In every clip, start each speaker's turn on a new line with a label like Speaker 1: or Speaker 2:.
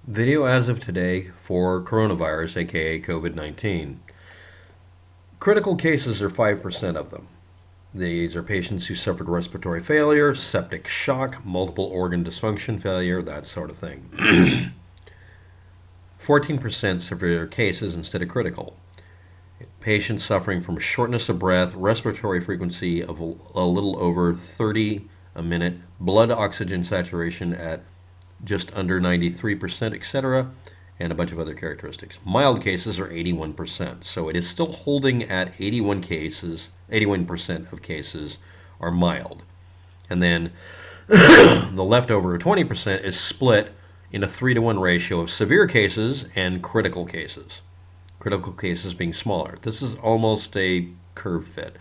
Speaker 1: Video as of today for coronavirus, aka COVID-19. Critical cases are 5% of them. These are patients who suffered respiratory failure, septic shock, multiple organ dysfunction failure, that sort of thing. 14% severe cases instead of critical. Patients suffering from shortness of breath, respiratory frequency of a little over 30 a minute, blood oxygen saturation at just under 93%, etc., and a bunch of other characteristics. Mild cases are 81%, so it is still holding at 81 cases. 81% of cases are mild. And then the leftover 20% is split in a 3-to-1 ratio of severe cases and critical cases. Critical cases being smaller. This is almost a curve fit.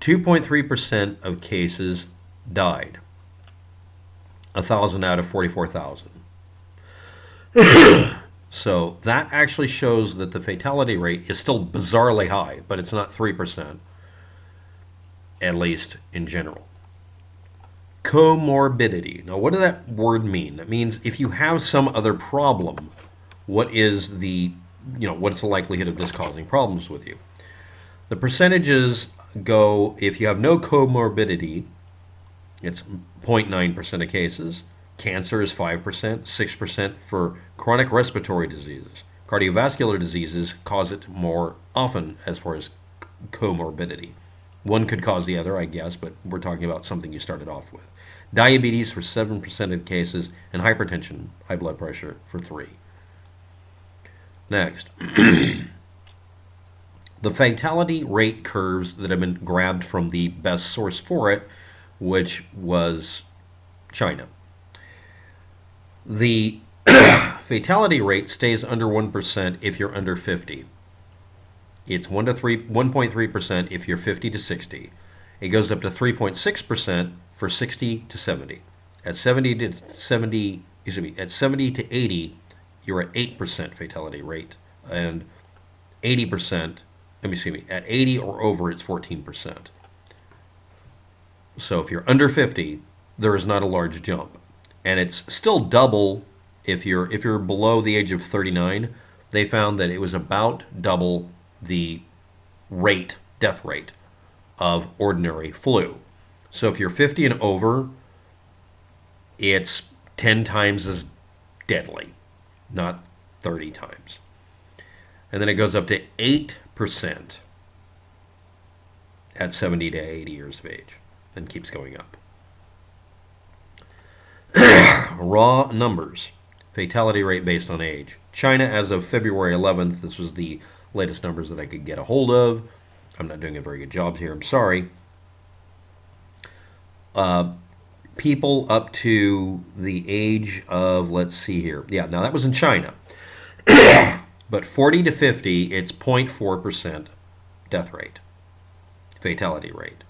Speaker 1: 2.3% of cases died. 1,000 out of 44,000. So that actually shows that the fatality rate is still bizarrely high, but it's not 3%, at least in general. Comorbidity. Now, what does that word mean? That means if you have some other problem, what's the likelihood of this causing problems with you? The percentages go, if you have no comorbidity, it's 0.9% of cases. Cancer is 5%, 6% for chronic respiratory diseases. Cardiovascular diseases cause it more often as far as comorbidity. One could cause the other, I guess, but we're talking about something you started off with. Diabetes for 7% of cases, and hypertension, high blood pressure, for 3%. Next. The fatality rate curves that have been grabbed from the best source for it, which was China. The fatality rate stays under 1% if you're under 50. It's 1.3% if you're 50 to 60. It goes up to 3.6% for 60 to 70. At 70 to 80, you're at 8% fatality rate, and 80%, at 80 or over, it's 14%. So if you're under 50, there is not a large jump. And it's still double if you're below the age of 39. They found that it was about double the death rate of ordinary flu. So if you're 50 and over, it's 10 times as deadly, not 30 times. And then it goes up to 8% at 70 to 80 years of age, and keeps going up. Raw numbers. Fatality rate based on age. China as of February 11th, this was the latest numbers that I could get a hold of. I'm not doing a very good job here, I'm sorry. People up to the age of, let's see here. Yeah, now that was in China. But 40 to 50, it's 0.4% death rate, fatality rate.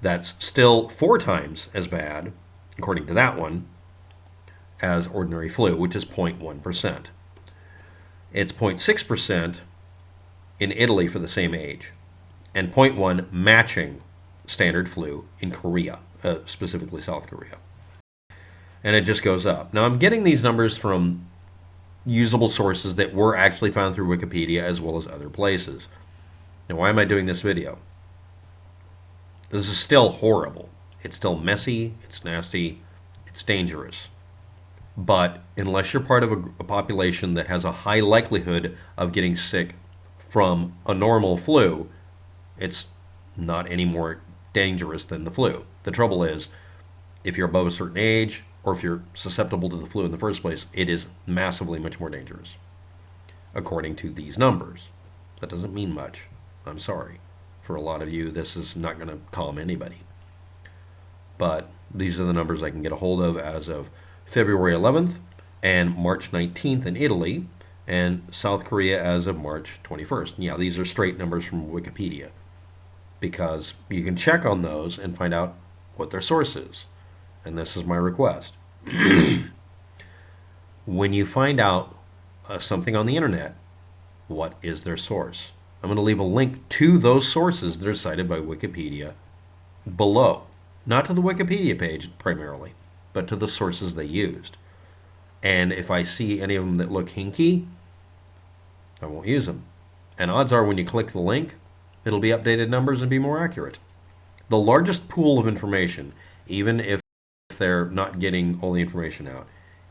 Speaker 1: That's still 4 times as bad, according to that one, as ordinary flu, which is 0.1%. It's 0.6% in Italy for the same age, and 0.1 matching standard flu in Korea, specifically South Korea. And it just goes up. Now, I'm getting these numbers from usable sources that were actually found through Wikipedia as well as other places. Now, why am I doing this video? This is still horrible. It's still messy, it's nasty, it's dangerous. But unless you're part of a population that has a high likelihood of getting sick from a normal flu, it's not any more dangerous than the flu. The trouble is, if you're above a certain age, or if you're susceptible to the flu in the first place, it is massively much more dangerous, according to these numbers. That doesn't mean much. I'm sorry. For a lot of you, this is not going to calm anybody. But these are the numbers I can get a hold of as of February 11th and March 19th in Italy, and South Korea as of March 21st. Yeah, these are straight numbers from Wikipedia, because you can check on those and find out what their source is. And this is my request. When you find out something on the internet, what is their source? I'm going to leave a link to those sources that are cited by Wikipedia below. Not to the Wikipedia page primarily, but to the sources they used. And if I see any of them that look hinky, I won't use them. And odds are when you click the link, it'll be updated numbers and be more accurate. The largest pool of information, even if they're not getting all the information out,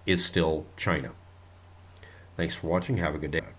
Speaker 1: is still China. Thanks for watching. Have a good day.